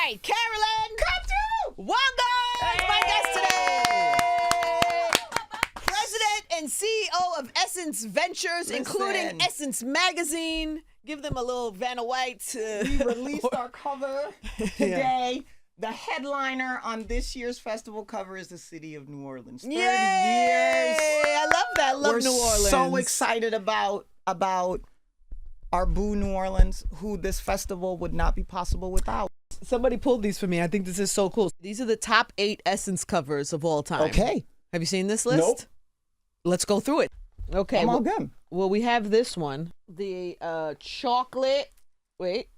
right, Carolyn. Come through. Wonga is my guest today. President and CEO of Essence Ventures, including Essence Magazine. Give them a little Vanna White. We released our cover today. Yeah. The headliner on this year's festival cover is the city of New Orleans. 30 years. I love that. Love New Orleans. We're so excited about our boo New Orleans, who this festival would not be possible without. Somebody pulled these for me. I think this is so cool. These are the top 8 Essence covers of all time. Okay. Have you seen this list? Nope. Let's go through it. Okay. I'm all good. Well, we have this one. The chocolate. Wait.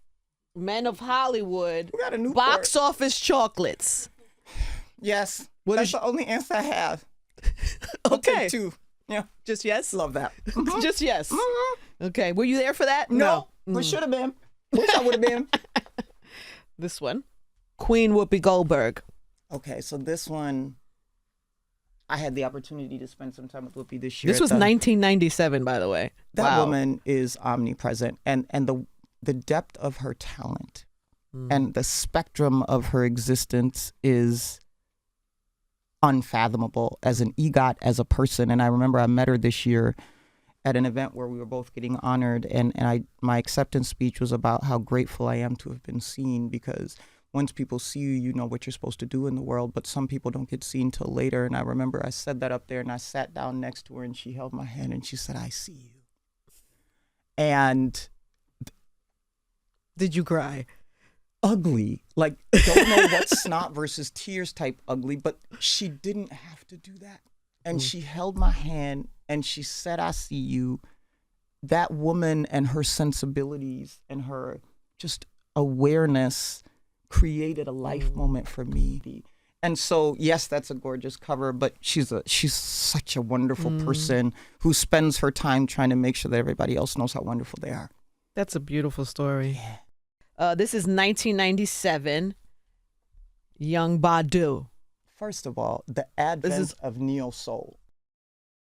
Men of Hollywood. We got a new box office chocolates. Yes. That's the only answer I have. Okay. Take 2. Yeah. Just yes? Love that. Just yes. Mm-hmm. Okay. Were you there for that? No. But should have been. Wish I would have been. This one. Queen Whoopi Goldberg. Okay. So this one, I had the opportunity to spend some time with Whoopi this year. This was 1997, by the way. That woman is omnipresent. And the depth of her talent and the spectrum of her existence is unfathomable as an EGOT, as a person. And I remember I met her this year at an event where we were both getting honored, and my acceptance speech was about how grateful I am to have been seen, because once people see you, you know what you're supposed to do in the world, but some people don't get seen till later. And I remember I said that up there, and I sat down next to her, and she held my hand, and she said, "I see you." And did you cry? Ugly. Like, don't know what snot versus tears type ugly, but she didn't have to do that. And she held my hand and she said, "I see you." That woman and her sensibilities and her just awareness created a life moment for me. And so, yes, that's a gorgeous cover, but she's such a wonderful person who spends her time trying to make sure that everybody else knows how wonderful they are. That's a beautiful story. Yeah. This is 1997. Young Badu. First of all, the advent of neo soul.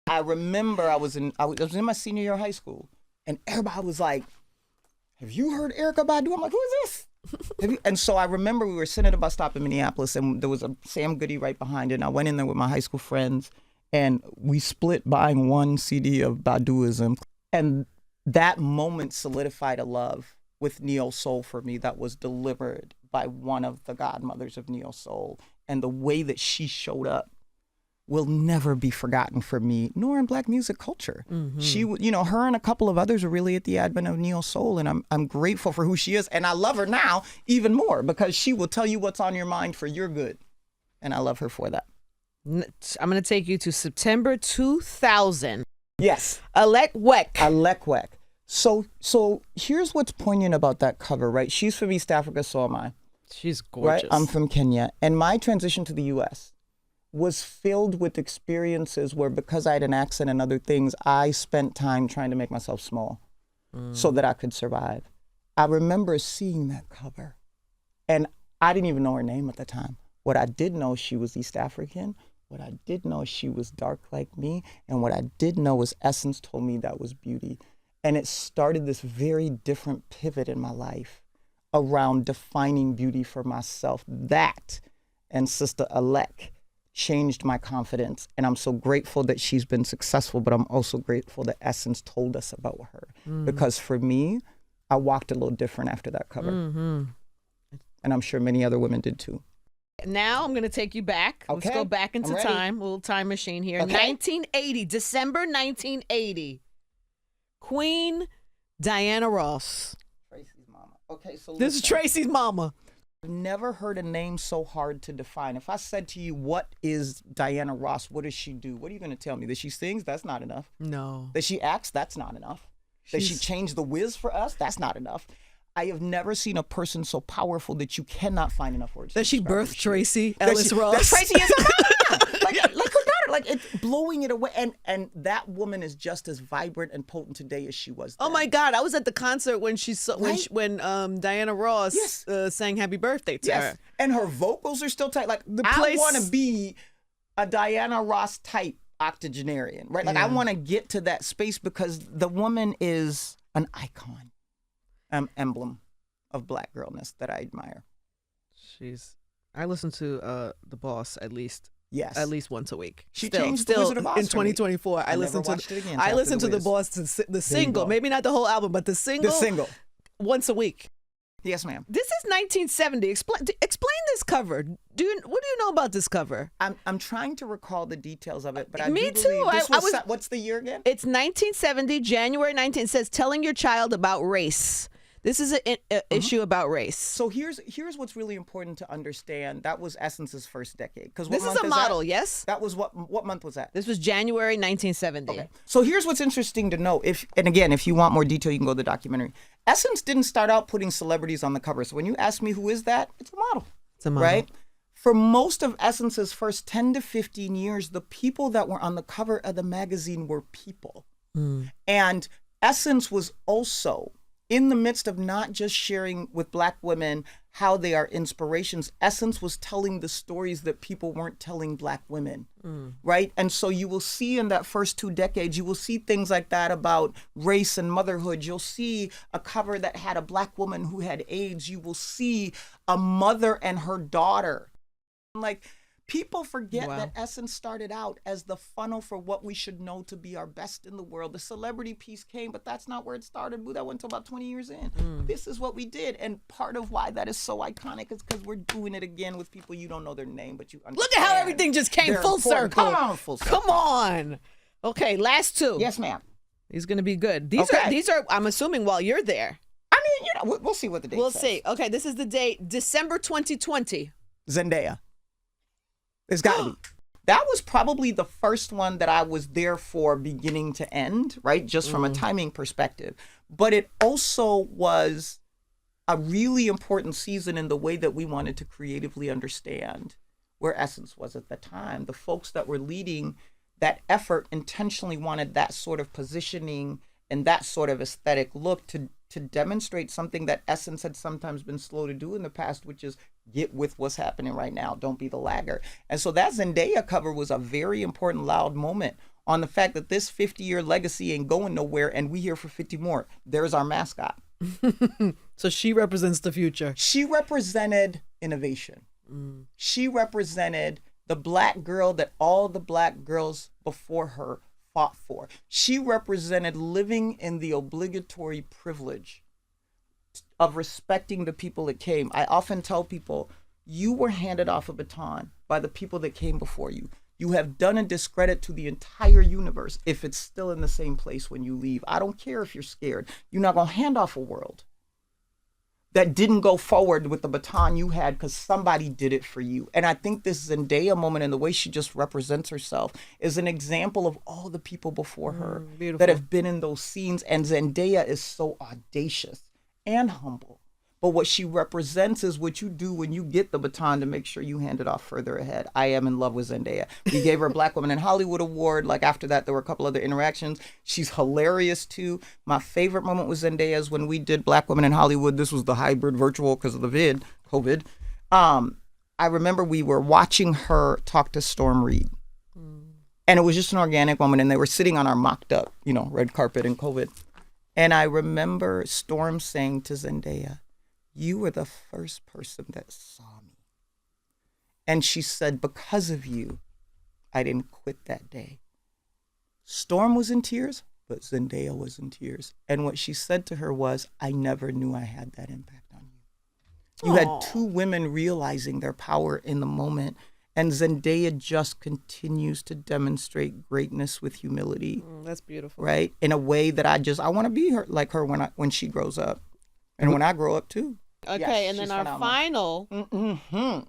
I remember I was in my senior year of high school, and everybody was like, "Have you heard Erykah Badu?" I'm like, "Who is this?" And so I remember we were sitting at a bus stop in Minneapolis, and there was a Sam Goody right behind it. And I went in there with my high school friends, and we split buying one CD of Baduism. And that moment solidified a love with neo soul for me that was delivered by one of the godmothers of neo soul. And the way that she showed up will never be forgotten for me, nor in Black music culture. She, her and a couple of others are really at the advent of neo soul, and I'm grateful for who she is, and I love her now even more because she will tell you what's on your mind for your good, and I love her for that. I'm going to take you to September 2000. Yes. Alek Wek. Alek Wek. So here's what's poignant about that cover, right? She's from East Africa, so am I. She's gorgeous. Right? I'm from Kenya, and my transition to the U.S. was filled with experiences where, because I had an accent and other things, I spent time trying to make myself small so that I could survive. I remember seeing that cover, and I didn't even know her name at the time. What I did know, she was East African. What I did know, she was dark like me. And what I did know was Essence told me that was beauty. And it started this very different pivot in my life around defining beauty for myself. That and Sister Alek changed my confidence. And I'm so grateful that she's been successful, but I'm also grateful that Essence told us about her. Because for me, I walked a little different after that cover. And I'm sure many other women did too. Now I'm going to take you back. Okay. Let's go back into time. A little time machine here. Okay. 1980, December 1980. Queen Diana Ross. Tracy's mama. Okay, so this is Tracy's mama. I've never heard a name so hard to define. If I said to you, what is Diana Ross? What does she do? What are you going to tell me? That she sings? That's not enough. No. That she acts? That's not enough. That she changed the whiz for us? That's not enough. I have never seen a person so powerful that you cannot find enough words. That she birthed Tracy Ellis Ross. That Tracy is her mom. like her daughter. Like, it's blowing it away. And that woman is just as vibrant and potent today as she was then. Oh my God! I was at the concert when when Diana Ross sang "Happy Birthday" to her. And her vocals are still tight. Like, I want to be a Diana Ross type octogenarian, right? Like, I want to get to that space because the woman is an icon, emblem of Black girlness that I admire. I listen to The Boss at least Yes. once a week. She still, changed still the Wizard of Oz in for me. 2024. I listen watched it again. I listen to The Wiz. Boss, the single, go. maybe not the whole album, but the single. Once a week. Yes, ma'am. This is 1970. Explain this cover. What do you know about this cover? I'm trying to recall the details of it, but I Me do too. believe this I was was- set- what's the year again? It's 1970, January 19th. It says telling your child about race. This is an issue about race. So here's what's really important to understand. That was Essence's first decade. Because This is a model, yes? That was what month was that? This was January 1970. Okay. So here's what's interesting to know. If you want more detail, you can go to the documentary. Essence didn't start out putting celebrities on the cover. So when you ask me who is that, it's a model. It's a model. Right? For most of Essence's first 10 to 15 years, the people that were on the cover of the magazine were people. And Essence was also in the midst of not just sharing with Black women how they are inspirations. Essence was telling the stories that people weren't telling Black women, right? And so you will see in that first 2 decades, you will see things like that about race and motherhood. You'll see a cover that had a Black woman who had AIDS. You will see a mother and her daughter. Like, people forget that Essence started out as the funnel for what we should know to be our best in the world. The celebrity piece came, but that's not where it started. That went until about 20 years in. This is what we did. And part of why that is so iconic is because we're doing it again with people you don't know their name, but you understand. Look at how everything just came full circle. Come on, full circle. Come on. Okay, last two. Yes, ma'am. These going to be good. These are, I'm assuming, while you're there. I mean, we'll see what the date We'll says. see. Okay, this is the date, December 2020. Zendaya. There's got to be. That was probably the first one that I was there for beginning to end, right? Just from a timing perspective. But it also was a really important season in the way that we wanted to creatively understand where Essence was at the time. The folks that were leading that effort intentionally wanted that sort of positioning and that sort of aesthetic look to demonstrate something that Essence had sometimes been slow to do in the past, which is get with what's happening right now. Don't be the laggard. And so that Zendaya cover was a very important, loud moment on the fact that this 50-year legacy ain't going nowhere, and we here for 50 more. There's our mascot. So she represents the future. She represented innovation. She represented the Black girl that all the Black girls before her fought for. She represented living in the obligatory privilege of respecting the people that came. I often tell people, you were handed off a baton by the people that came before you. You have done a discredit to the entire universe if it's still in the same place when you leave. I don't care if you're scared. You're not going to hand off a world that didn't go forward with the baton you had because somebody did it for you. And I think this Zendaya moment and the way she just represents herself is an example of all the people before her that have been in those scenes. And Zendaya is so audacious and humble. But what she represents is what you do when you get the baton to make sure you hand it off further ahead. I am in love with Zendaya. We gave her a Black Woman in Hollywood award. Like after that, there were a couple other interactions. She's hilarious too. My favorite moment with Zendaya is when we did Black Women in Hollywood. This was the hybrid virtual because of the COVID. I remember we were watching her talk to Storm Reed. And it was just an organic moment. And they were sitting on our mocked up, red carpet and COVID. And I remember Storm saying to Zendaya, "You were the first person that saw me." And she said, "Because of you, I didn't quit that day." Storm was in tears, but Zendaya was in tears. And what she said to her was, "I never knew I had that impact on you." You had two women realizing their power in the moment. And Zendaya just continues to demonstrate greatness with humility. That's beautiful. Right? In a way that I want to be like her when she grows up. And when I grow up too. Okay, yes, and then our final,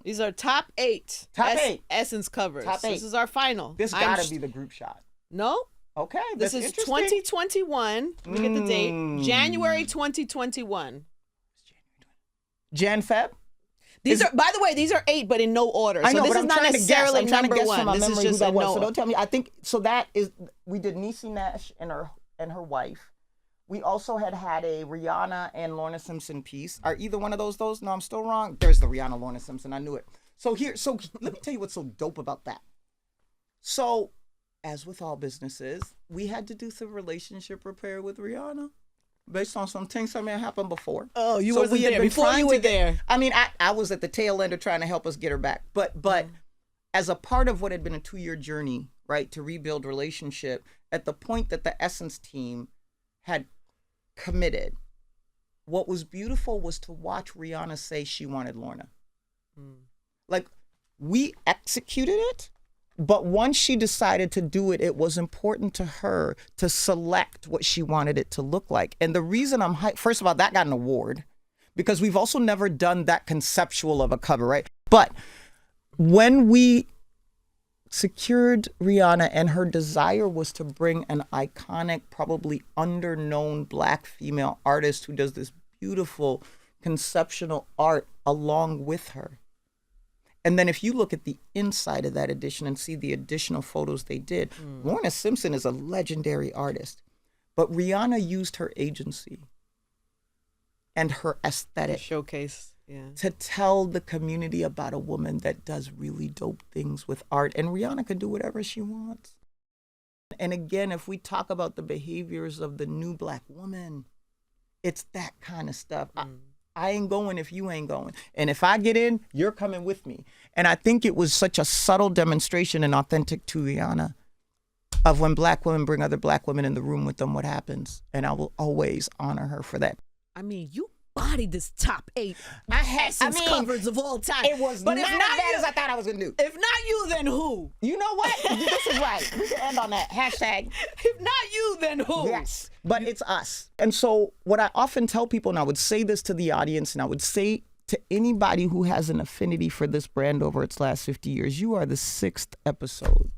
these are top eight. Top eight. Essence covers. Top 8. This is our final. This gotta be the group shot. No? Okay, this is 2021. Let me get the date. January 2021. Jan-Feb? These are, by the way, these are 8, but in no order. So I know, this but is I'm not trying necessarily to guess. I'm trying to guess from my this is memory just who that a was. no. So don't tell me. I think so. We did Niecy Nash and her wife. We also had a Rihanna and Lorna Simpson piece. Are either one of those? No, I'm still wrong. There's the Rihanna Lorna Simpson. I knew it. So let me tell you what's so dope about that. So, as with all businesses, we had to do some relationship repair with Rihanna. based on some things that may have happened before. Oh, you So wasn't we had there been before trying you to were get- there. I mean, I was at the tail end of trying to help us get her back. But as a part of what had been a 2-year journey, right, to rebuild relationship, at the point that the Essence team had committed, what was beautiful was to watch Rihanna say she wanted Lorna. Like, we executed it, but once she decided to do it, it was important to her to select what she wanted it to look like. And the reason first of all, that got an award, because we've also never done that conceptual of a cover, right? But when we secured Rihanna, and her desire was to bring an iconic, probably underknown Black female artist who does this beautiful conceptual art along with her. And then if you look at the inside of that edition and see the additional photos they did, Lorna Simpson is a legendary artist, but Rihanna used her agency and her aesthetic Showcase. Yeah. to tell the community about a woman that does really dope things with art. And Rihanna can do whatever she wants. And again, if we talk about the behaviors of the new Black woman, it's that kind of stuff. I ain't going if you ain't going. And if I get in, you're coming with me. And I think it was such a subtle demonstration and authentic to Rihanna of when Black women bring other Black women in the room with them, what happens. And I will always honor her for that. I mean, you bodied this top 8 I Essence mean, covers of all time. It was but not if as not bad you, as I thought I was going to do. If not you, then who? You know what? This is right. We can end on that. Hashtag. If not you, then who? Yes. But it's us. And so what I often tell people, and I would say this to the audience, and I would say to anybody who has an affinity for this brand over its last 50 years, you are the 6th episode,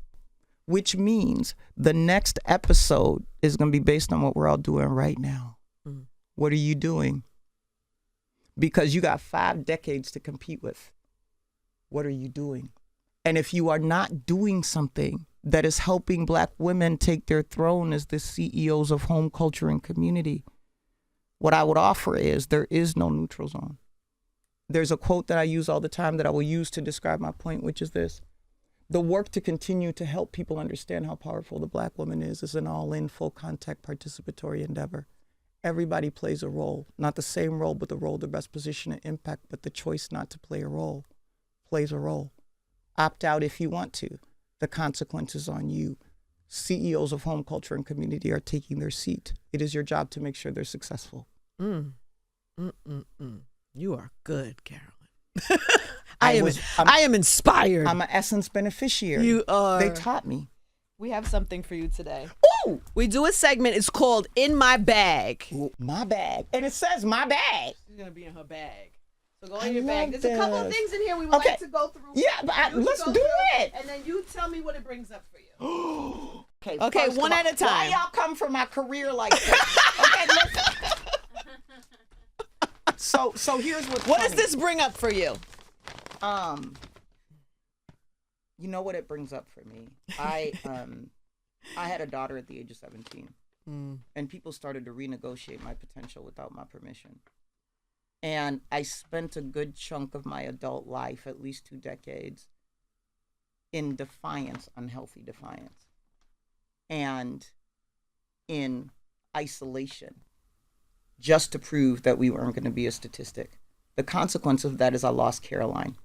which means the next episode is going to be based on what we're all doing right now. What are you doing? Because you got 5 decades to compete with. What are you doing? And if you are not doing something that is helping Black women take their throne as the CEOs of home, culture, and community, what I would offer is there is no neutral zone. There's a quote that I use all the time that I will use to describe my point, which is this: the work to continue to help people understand how powerful the Black woman is an all-in, full-contact, participatory endeavor. Everybody plays a role, not the same role, but the role the best position to impact, but the choice not to play a role plays a role. Opt out if you want to. The consequences on you. CEOs of home, culture, and community are taking their seat. It is your job to make sure they're successful. You are good, Carolyn. I am inspired. I'm an Essence beneficiary. You are. They taught me. We have something for you today. Ooh! We do a segment. It's called In My Bag. Ooh, my bag. And it says my bag. She's going to be in her bag. So go in your bag. There's a couple of things in here we would like to go through. Yeah, but let's do it. And then you tell me what it brings up for you. Okay, Okay, one at a time. Why y'all come for my career like this? Okay, listen. So here's What does this bring up for you? You know what it brings up for me? I had a daughter at the age of 17, and people started to renegotiate my potential without my permission. And I spent a good chunk of my adult life, at least 2 decades, in defiance, unhealthy defiance, and in isolation, just to prove that we weren't going to be a statistic. The consequence of that is I lost Caroline.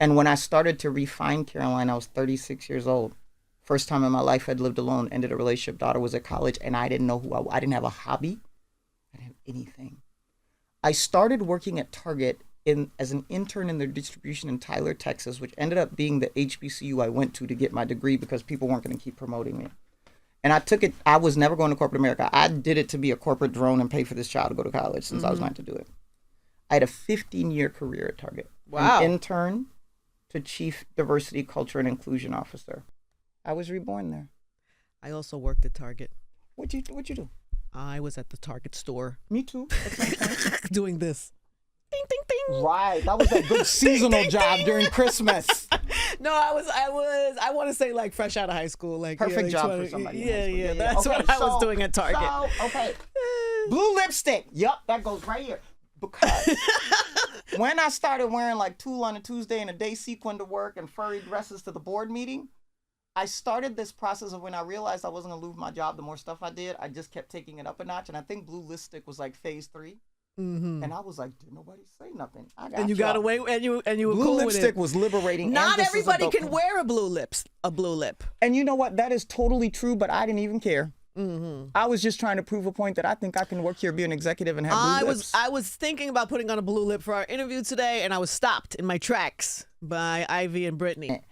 And when I started to refine Caroline, I was 36 years old. First time in my life I'd lived alone, ended a relationship, daughter was at college, and I didn't know who I didn't have a hobby. I didn't have anything. I started working at Target as an intern in their distribution in Tyler, Texas, which ended up being the HBCU I went to get my degree because people weren't going to keep promoting me. And I took it, I was never going to corporate America. I did it to be a corporate drone and pay for this child to go to college since I was going to do it. I had a 15-year career at Target. Wow. From intern to Chief Diversity, Culture, and Inclusion Officer. I was reborn there. I also worked at Target. What'd you do? I was at the Target store. Me too. Doing this. Ding, ding, ding. Right. That was a good seasonal job during Christmas. No, I want to say like fresh out of high school. Like Perfect like job 20, for somebody. Yeah. That's what I was doing at Target. Okay. Blue lipstick. Yup, that goes right here. Because when I started wearing like tulle on a Tuesday and a day sequin to work and furry dresses to the board meeting, I started this process of when I realized I wasn't gonna lose my job, the more stuff I did, I just kept taking it up a notch. And I think Blue Lipstick was like phase 3. And I was like, did nobody say nothing? And you got away, and you were Blue cool Lipstick with it. was liberating. Not everybody can wear a blue lip. And you know what? That is totally true, but I didn't even care. I was just trying to prove a point that I think I can work here, be an executive, and have blue lips. I was thinking about putting on a blue lip for our interview today, and I was stopped in my tracks by Ivy and Brittany.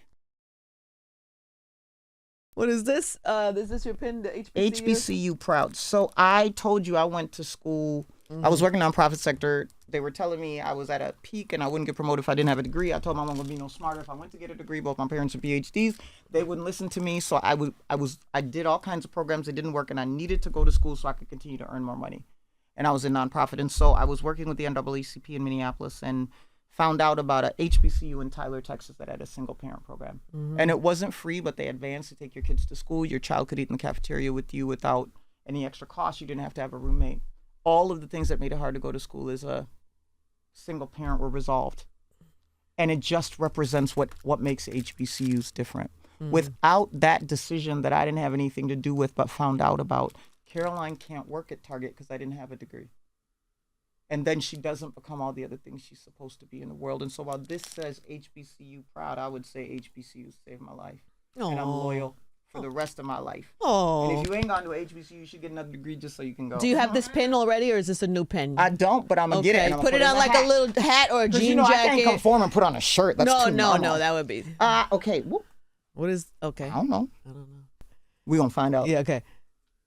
What is this? Is this your pin? The HBCU? HBCU proud. So I told you I went to school. I was working nonprofit sector. They were telling me I was at a peak and I wouldn't get promoted if I didn't have a degree. I told my mom I would be no smarter if I went to get a degree. Both my parents are PhDs. They wouldn't listen to me. So I did all kinds of programs that didn't work, and I needed to go to school so I could continue to earn more money. And I was in nonprofit. And so I was working with the NAACP in Minneapolis and found out about a HBCU in Tyler, Texas that had a single parent program. And it wasn't free, but they advanced to take your kids to school. Your child could eat in the cafeteria with you without any extra cost. You didn't have to have a roommate. All of the things that made it hard to go to school as a single parent were resolved. And it just represents what makes HBCUs different. Without that decision that I didn't have anything to do with but found out about, Caroline can't work at Target because I didn't have a degree. And then she doesn't become all the other things she's supposed to be in the world. And so while this says HBCU proud, I would say HBCU saved my life. Aww. And I'm loyal for the rest of my life. Oh. And if you ain't gone to HBCU, you should get another degree just so you can go. Do you have this pin already, or is this a new pin? I don't, but I'm going to get it. And put it on like a little hat or a jean jacket. I can't conform and put on a shirt. That's too normal. No, that would be. Okay. What is, okay. I don't know. We're going to find out. Yeah, okay.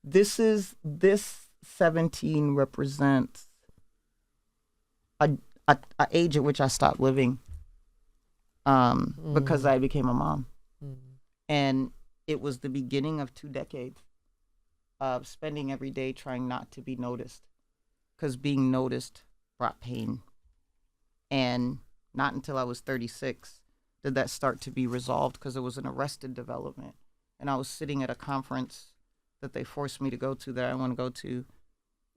This 17 represents a age at which I stopped living because I became a mom. And it was the beginning of 2 decades of spending every day trying not to be noticed, because being noticed brought pain. And not until I was 36 did that start to be resolved, because it was an arrested development. And I was sitting at a conference that they forced me to go to that I want to go to.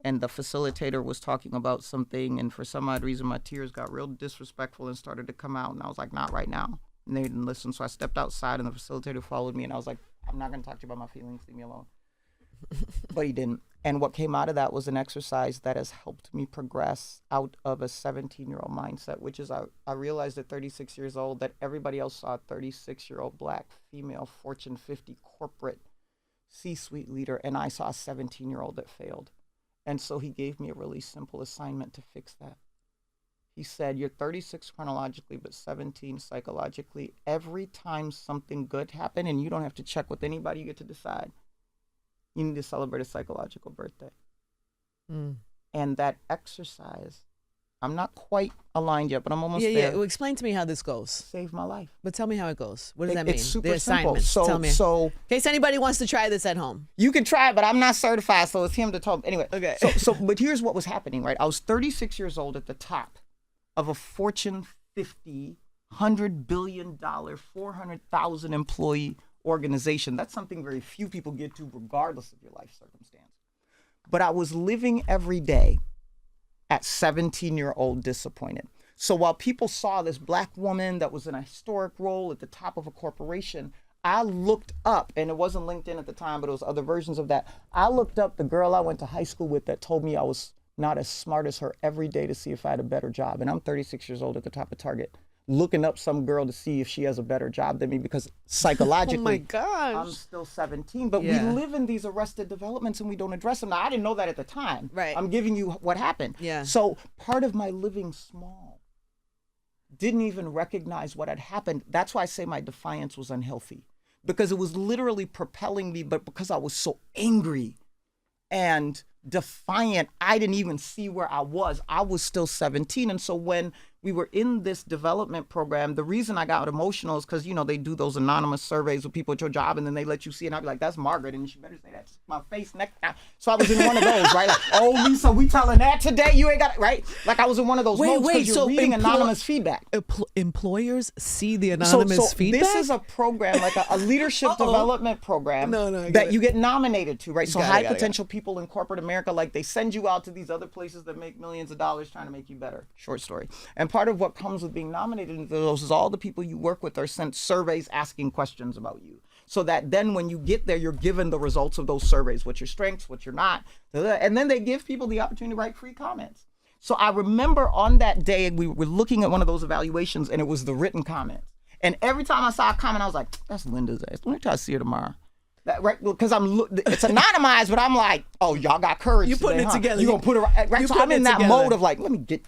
And the facilitator was talking about something, and for some odd reason, my tears got real disrespectful and started to come out. And I was like, not right now. And they didn't listen. So I stepped outside, and the facilitator followed me. And I was like, I'm not going to talk to you about my feelings. Leave me alone. But he didn't. And what came out of that was an exercise that has helped me progress out of a 17-year-old mindset, which is I realized at 36 years old that everybody else saw a 36-year-old Black female Fortune 50 corporate C-suite leader, and I saw a 17-year-old that failed. And so he gave me a really simple assignment to fix that. He said, you're 36 chronologically, but 17 psychologically. Every time something good happened, and you don't have to check with anybody, you get to decide, you need to celebrate a psychological birthday. And that exercise, I'm not quite aligned yet, but I'm almost there. Yeah. Well, explain to me how this goes. Saved my life. But tell me how it goes. What does that mean? It's super the assignment. simple. Tell me. So, in case anybody wants to try this at home. You can try it, but I'm not certified, so it's him to tell me. Anyway, okay. But here's what was happening, right? I was 36 years old at the top of a Fortune 50, $100 billion, 400,000 employee organization. That's something very few people get to, regardless of your life circumstance. But I was living every day at 17-year-old disappointed. So while people saw this Black woman that was in a historic role at the top of a corporation, I looked up, and it wasn't LinkedIn at the time, but it was other versions of that. I looked up the girl I went to high school with that told me I was not as smart as her every day to see if I had a better job. And I'm 36 years old at the top of Target, looking up some girl to see if she has a better job than me, because psychologically, oh my gosh, I'm still 17. But we live in these arrested developments and we don't address them. Now, I didn't know that at the time. Right. I'm giving you what happened. Yeah. So part of my living small didn't even recognize what had happened. That's why I say my defiance was unhealthy, because it was literally propelling me, but because I was so angry and defiant, I didn't even see where I was. I was still 17. And so when we were in this development program, the reason I got emotional is because, you know, they do those anonymous surveys with people at your job, and then they let you see, and I'd be like, that's Margaret, and she better say that to my face next time. So I was in one of those, right? Like, oh, Lisa, we telling that today? You ain't got it, right? Like I was in one of those modes because you're reading anonymous feedback. Employers see the anonymous feedback? This is a program, like a leadership development program that you get nominated to, right? So high potential people in corporate America, like they send you out to these other places that make millions of dollars trying to make you better. Short story. And part of what comes with being nominated into those is all the people you work with are sent surveys asking questions about you. So that then when you get there, you're given the results of those surveys, what's your strengths, what you're not. And then they give people the opportunity to write free comments. So I remember on that day, we were looking at one of those evaluations and it was the written comments. And every time I saw a comment, I was like, that's Linda's ass. Let me try to see her tomorrow. That, right? Because it's anonymized, but I'm like, oh, y'all got courage. You're putting it together. You're going to put it right. So I'm in that mode of like, I'm going to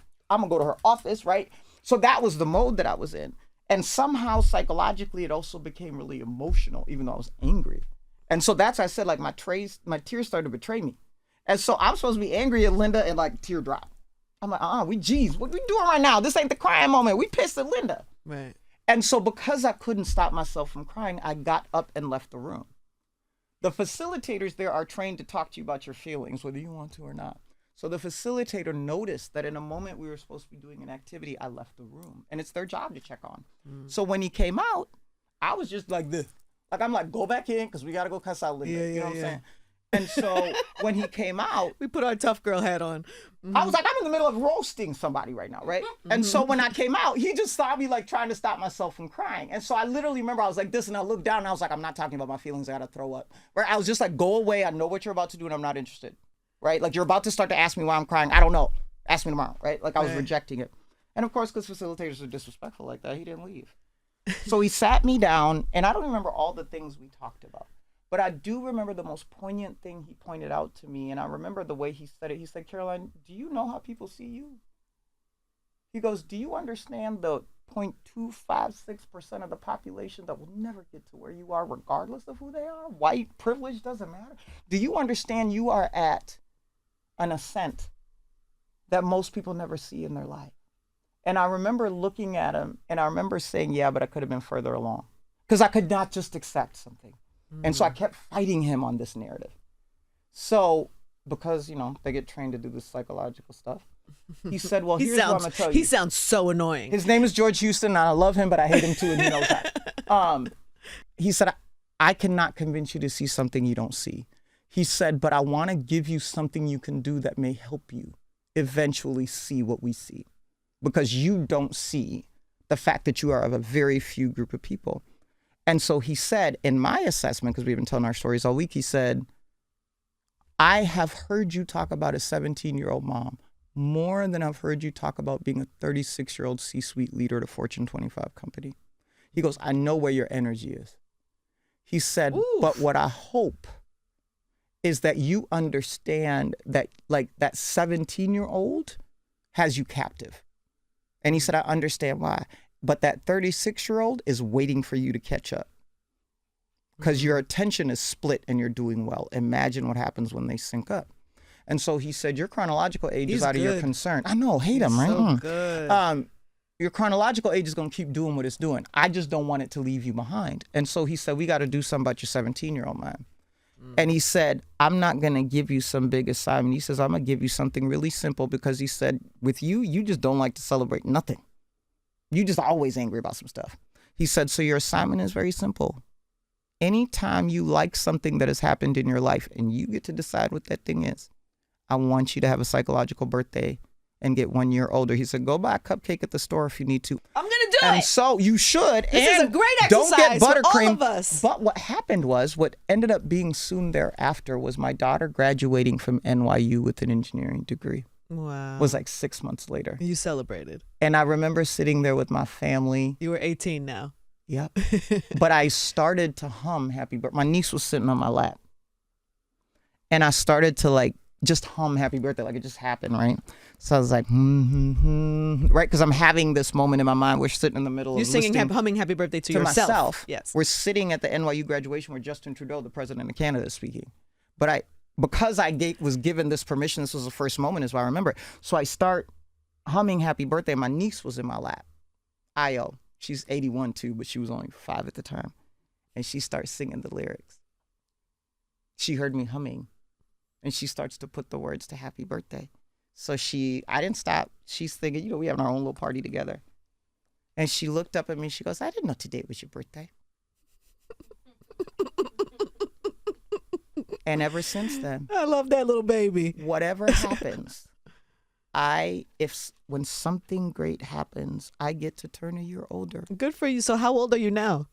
go to her office, right? So that was the mode that I was in. And somehow psychologically, it also became really emotional, even though I was angry. And so that's why I said, like, my tears started to betray me. And so I'm supposed to be angry at Linda and like tear drop. I'm like, what we doing right now? This ain't the crying moment. We pissed at Linda. Right. And so because I couldn't stop myself from crying, I got up and left the room. The facilitators there are trained to talk to you about your feelings, whether you want to or not. So the facilitator noticed that in a moment we were supposed to be doing an activity, I left the room. And it's their job to check on. So when he came out, I was just like this. Like, I'm like, go back in because we got to go cuss out Linda. You know what I'm saying? And so when he came out, we put our tough girl hat on. I was like, I'm in the middle of roasting somebody right now, right? And so when I came out, he just saw me like trying to stop myself from crying. And so I literally remember I was like this, and I looked down and I was like, I'm not talking about my feelings. I got to throw up. Right? I was just like, go away. I know what you're about to do and I'm not interested. Right? Like, you're about to start to ask me why I'm crying. I don't know. Ask me tomorrow. Right? Like, I was rejecting it. And of course, because facilitators are disrespectful like that, he didn't leave. So he sat me down, and I don't remember all the things we talked about. But I do remember the most poignant thing he pointed out to me, and I remember the way he said it. He said, Caroline, do you know how people see you? He goes, do you understand the 0.256% of the population that will never get to where you are regardless of who they are? White privilege doesn't matter. Do you understand you are at an ascent that most people never see in their life? And I remember looking at him, and I remember saying, yeah, but I could have been further along. Because I could not just accept something. And so I kept fighting him on this narrative. So, because, they get trained to do this psychological stuff, he said, well, here's what I'm going to tell you. He sounds so annoying. His name is George Houston, and I love him, but I hate him too, and he knows that. He said, I cannot convince you to see something you don't see. He said, but I want to give you something you can do that may help you eventually see what we see. Because you don't see the fact that you are of a very few group of people. And so he said, in my assessment, because we've been telling our stories all week, he said, I have heard you talk about a 17-year-old mom more than I've heard you talk about being a 36-year-old C-suite leader at a Fortune 25 company. He goes, I know where your energy is. He said, but what I hope is that you understand that, like, that 17-year-old has you captive. And he said, I understand why. But that 36-year-old is waiting for you to catch up because your attention is split and you're doing well. Imagine what happens when they sync up. And so he said, your chronological age is out of your concern. I know, hate him, right? So good. Your chronological age is going to keep doing what it's doing. I just don't want it to leave you behind. And so he said, we got to do something about your 17-year-old man. And he said, I'm not going to give you some big assignment. He says, I'm going to give you something really simple because he said, with you, you just don't like to celebrate nothing. You just always angry about some stuff. He said, so your assignment is very simple. Anytime you like something that has happened in your life and you get to decide what that thing is, I want you to have a psychological birthday and get 1 year older. He said, go buy a cupcake at the store if you need to. I'm going to do and it. So you should. This is a great exercise don't get buttercream. For all of us. But what happened was, what ended up being soon thereafter was my daughter graduating from NYU with an engineering degree. Wow. Was like 6 months later. You celebrated. And I remember sitting there with my family. You were 18 now. Yep. But I started to hum Happy Birthday. My niece was sitting on my lap. And I started to like just hum Happy Birthday, like it just happened, right? So I was like, right? Because I'm having this moment in my mind. We're sitting in the middle You're of singing, humming Happy Birthday to yourself. Myself. Yes. We're sitting at the NYU graduation where Justin Trudeau, the president of Canada, is speaking. But because I was given this permission, this was the first moment, is what I remember. So I start humming Happy Birthday. My niece was in my lap. Io. She's 81 too, but she was only 5 at the time. And she starts singing the lyrics. She heard me humming. And she starts to put the words to Happy Birthday. So I didn't stop. She's thinking, we having our own little party together. And she looked up at me. She goes, I didn't know today was your birthday. And ever since then, I love that little baby. Whatever happens, when something great happens, I get to turn a year older. Good for you. So how old are you now?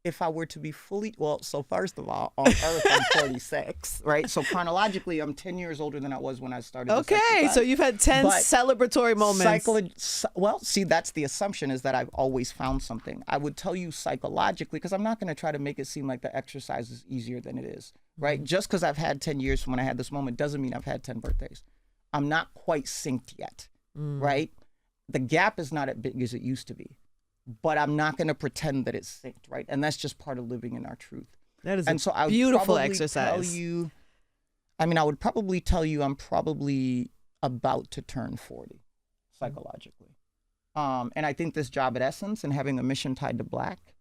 if I were to be fully, well, so first of all, on Earth, I'm 46, right? So chronologically, I'm 10 years older than I was when I started this Okay, exercise. so you've had 10 But celebratory moments. Well, see, that's the assumption, is that I've always found something. I would tell you psychologically, because I'm not going to try to make it seem like the exercise is easier than it is, right? Just because I've had 10 years from when I had this moment doesn't mean I've had 10 birthdays. I'm not quite synced yet, right? The gap is not as big as it used to be. But I'm not going to pretend that it's synced, right? And that's just part of living in our truth. That is a beautiful exercise. I would probably tell you I'm probably about to turn 40 psychologically. And I think this job at Essence and having a mission tied to Black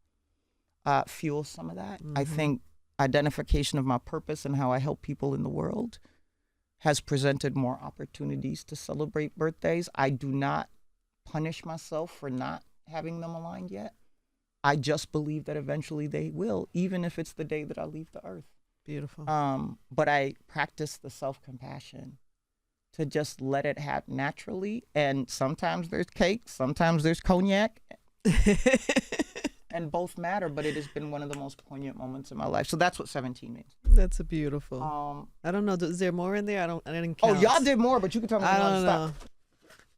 fuels some of that. I think identification of my purpose and how I help people in the world has presented more opportunities to celebrate birthdays. I do not punish myself for not having them aligned yet. I just believe that eventually they will, even if it's the day that I leave the earth. Beautiful. But I practice the self-compassion to just let it happen naturally. And sometimes there's cake, sometimes there's cognac, and both matter. But it has been one of the most poignant moments in my life. So that's what 17 means. That's a beautiful. I don't know. Is there more in there? I didn't count. Oh, y'all did more, but you can tell me. I don't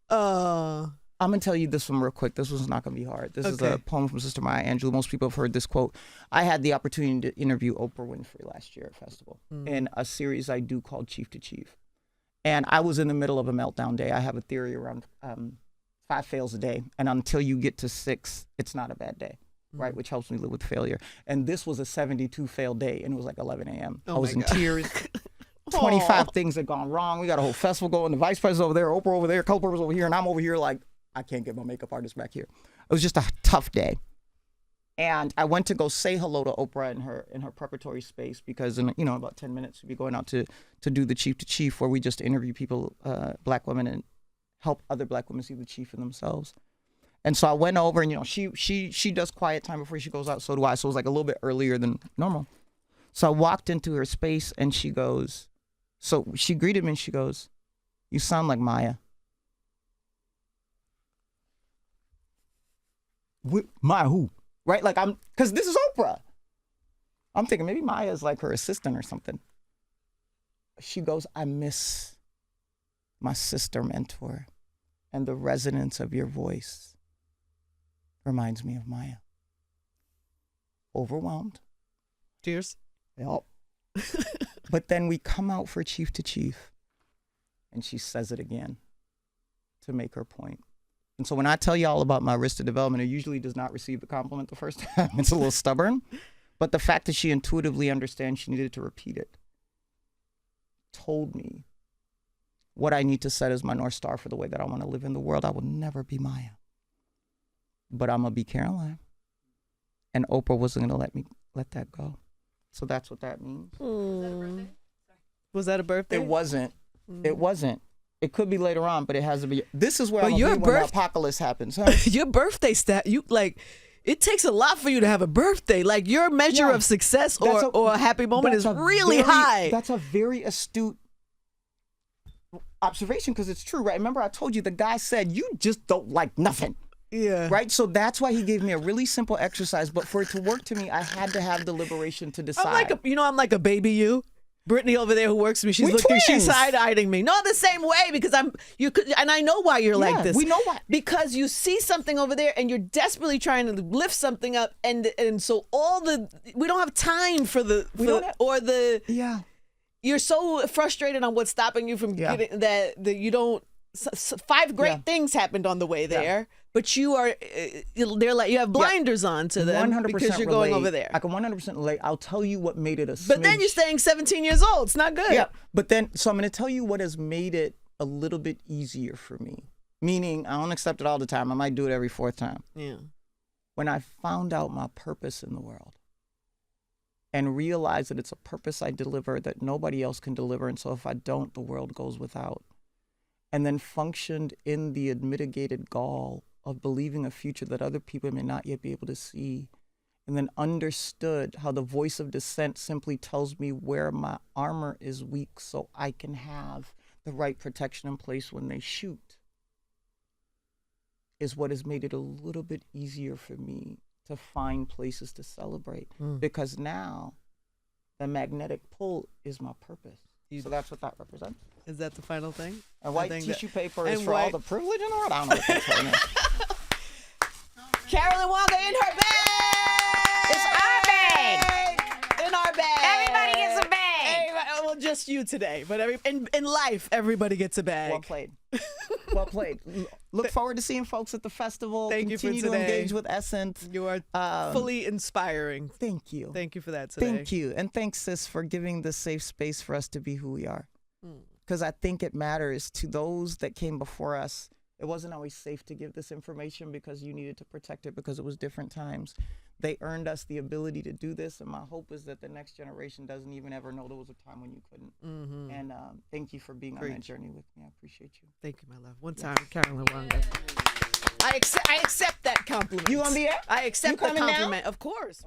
know. I'm going to tell you this one real quick. This one's not going to be hard. This is a poem from Sister Maya Angelou. Most people have heard this quote. I had the opportunity to interview Oprah Winfrey last year at Festival in a series I do called Chief to Chief. And I was in the middle of a meltdown day. I have a theory around 5 fails a day. And until you get to 6, it's not a bad day, right? Which helps me live with failure. And this was a 72 fail day, and it was like 11 a.m. I was in tears. 25 things had gone wrong. We got a whole festival going. The vice president over there, Oprah over there, Culper was over here, and I'm over here like, I can't get my makeup artist back here. It was just a tough day. And I went to go say hello to Oprah in her preparatory space, because in about 10 minutes we'll be going out to do the Chief to Chief, where we just interview people, Black women, and help other Black women see the chief in themselves. And so I went over, and she does quiet time before she goes out, so do I. So it was like a little bit earlier than normal. So I walked into her space, and she goes, so she greeted me and she goes, "You sound like Maya." Maya who? Right? Like because this is Oprah. I'm thinking maybe Maya is like her assistant or something. She goes, "I miss my sister mentor, and the resonance of your voice reminds me of Maya." Overwhelmed. Tears. Yep. But then we come out for Chief to Chief, and she says it again to make her point. And so when I tell y'all about my Arista development, it usually does not receive the compliment the first time. It's a little stubborn. But the fact that she intuitively understands she needed to repeat it told me what I need to set as my North Star for the way that I want to live in the world. I will never be Maya, but I'm going to be Caroline. And Oprah wasn't going to let that go. So that's what that means. Was that a birthday? It wasn't. It wasn't. It could be later on, but it has to be. This is where I'm when the apocalypse happens. Huh? Your birthday it takes a lot for you to have a birthday. Like your measure of success or a happy moment is really high. That's a very astute observation, because it's true, right? Remember I told you the guy said, "You just don't like nothing." Yeah. Right? So that's why he gave me a really simple exercise. But for it to work to me, I had to have the liberation to decide. I'm like a baby you. Brittany over there who works with me, she's side-eyeing me. Not the same way, because and I know why you're like this. We know why. Because you see something over there and you're desperately trying to lift something up, and so we don't have time for you're so frustrated on what's stopping you from getting that you don't. 5 great things happened on the way there, but you are they're like you have blinders on to them 100% because you're going over there. I can 100% relate. I'll tell you what made it a smidge. But then you're staying 17 years old. It's not good. Yeah, but then so I'm going to tell you what has made it a little bit easier for me. Meaning I don't accept it all the time. I might do it every 4th time. Yeah. When I found out my purpose in the world and realized that it's a purpose I deliver that nobody else can deliver, and so if I don't, the world goes without. And then functioned in the mitigated gall of believing a future that other people may not yet be able to see, and then understood how the voice of dissent simply tells me where my armor is weak so I can have the right protection in place when they shoot, is what has made it a little bit easier for me to find places to celebrate because now the magnetic pull is my purpose. So that's what that represents. Is that the final thing? And white tissue paper is for all the privilege in the world. I don't know what that's right now. Carolyn Wonga in her bag. It's our bag. In our bag. Everybody gets a bag. Well, just you today, but in life, everybody gets a bag. Well played. Well played. Look forward to seeing folks at the festival. Thank Continue you for to today. engage with Essence. You are fully inspiring. Thank you. Thank you for that today. Thank you. And thanks, sis, for giving this safe space for us to be who we are. Because I think it matters to those that came before us. It wasn't always safe to give this information because you needed to protect it because it was different times. They earned us the ability to do this, and my hope is that the next generation doesn't even ever know there was a time when you couldn't. And thank you for being on that journey with me. I appreciate you. Thank you, my love. One time, Carolyn Wonga. I accept that compliment. You on the air? I accept You the coming now? compliment. Of course.